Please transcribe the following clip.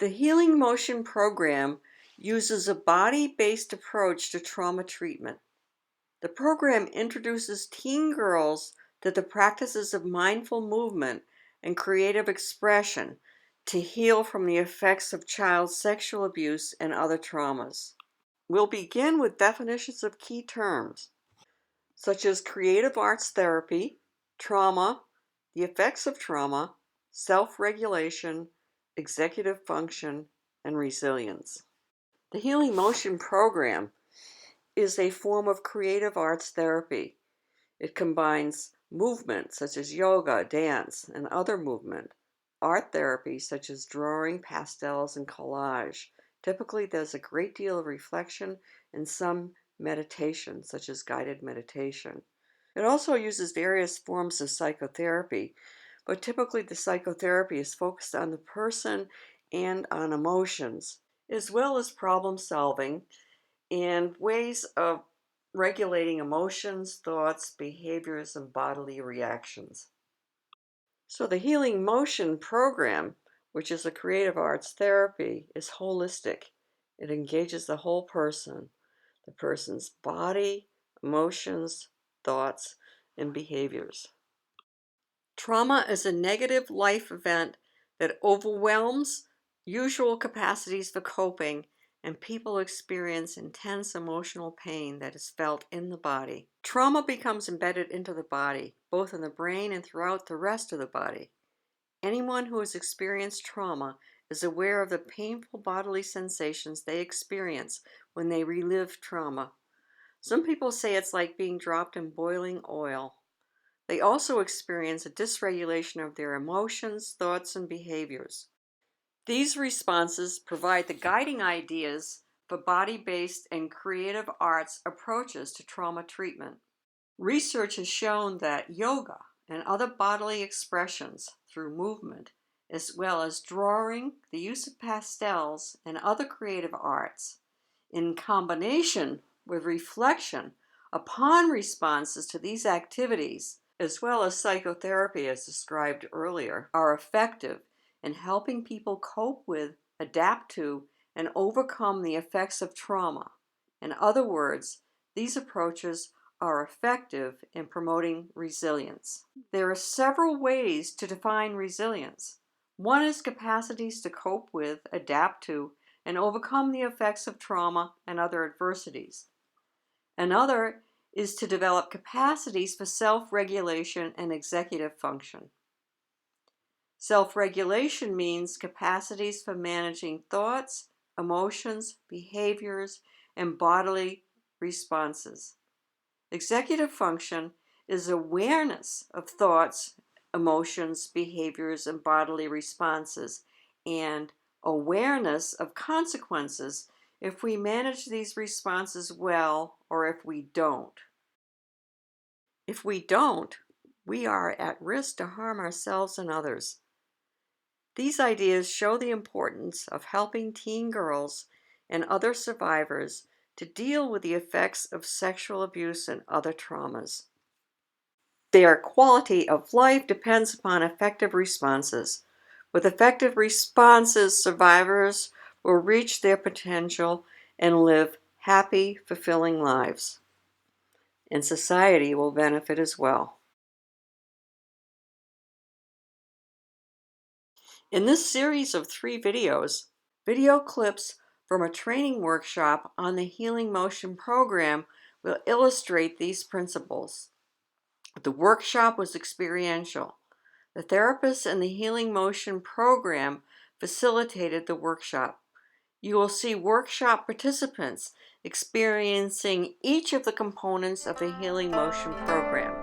The Healing Motion program uses a body-based approach to trauma treatment. The program introduces teen girls to the practices of mindful movement and creative expression to heal from the effects of child sexual abuse and other traumas. We'll begin with definitions of key terms, such as creative arts therapy, trauma, the effects of trauma, self-regulation, executive function, and resilience. The Healing Motion program is a form of creative arts therapy. It combines movement such as yoga, dance, and other movement, art therapy such as drawing, pastels, and collage. Typically, there's a great deal of reflection and some meditation, such as guided meditation. It also uses various forms of psychotherapy, but typically the psychotherapy is focused on the person and on emotions, as well as problem solving and ways of regulating emotions, thoughts, behaviors, and bodily reactions. So the Healing Motion program, which is a creative arts therapy, is holistic. It engages the whole person, the person's body, emotions, thoughts, and behaviors. Trauma is a negative life event that overwhelms usual capacities for coping, and people experience intense emotional pain that is felt in the body. Trauma becomes embedded into the body, both in the brain and throughout the rest of the body. Anyone who has experienced trauma is aware of the painful bodily sensations they experience when they relive trauma. Some people say it's like being dropped in boiling oil. They also experience a dysregulation of their emotions, thoughts, and behaviors. These responses provide the guiding ideas for body-based and creative arts approaches to trauma treatment. Research has shown that yoga and other bodily expressions through movement, as well as drawing, the use of pastels, and other creative arts, in combination with reflection upon responses to these activities, as well as psychotherapy as described earlier, are effective in helping people cope with, adapt to, and overcome the effects of trauma. In other words, these approaches are effective in promoting resilience. There are several ways to define resilience. One is capacities to cope with, adapt to, and overcome the effects of trauma and other adversities. Another is to develop capacities for self-regulation and executive function. Self-regulation means capacities for managing thoughts, emotions, behaviors, and bodily responses. Executive function is awareness of thoughts, emotions, behaviors, and bodily responses, and awareness of consequences if we manage these responses well or if we don't. If we don't, we are at risk to harm ourselves and others. These ideas show the importance of helping teen girls and other survivors to deal with the effects of sexual abuse and other traumas. Their quality of life depends upon effective responses. With effective responses, survivors will reach their potential and live happy, fulfilling lives. And society will benefit as well. In this series of 3 videos, video clips from a training workshop on the Healing Motion program will illustrate these principles. The workshop was experiential. The therapists in the Healing Motion program facilitated the workshop. You will see workshop participants experiencing each of the components of the Healing Motion program.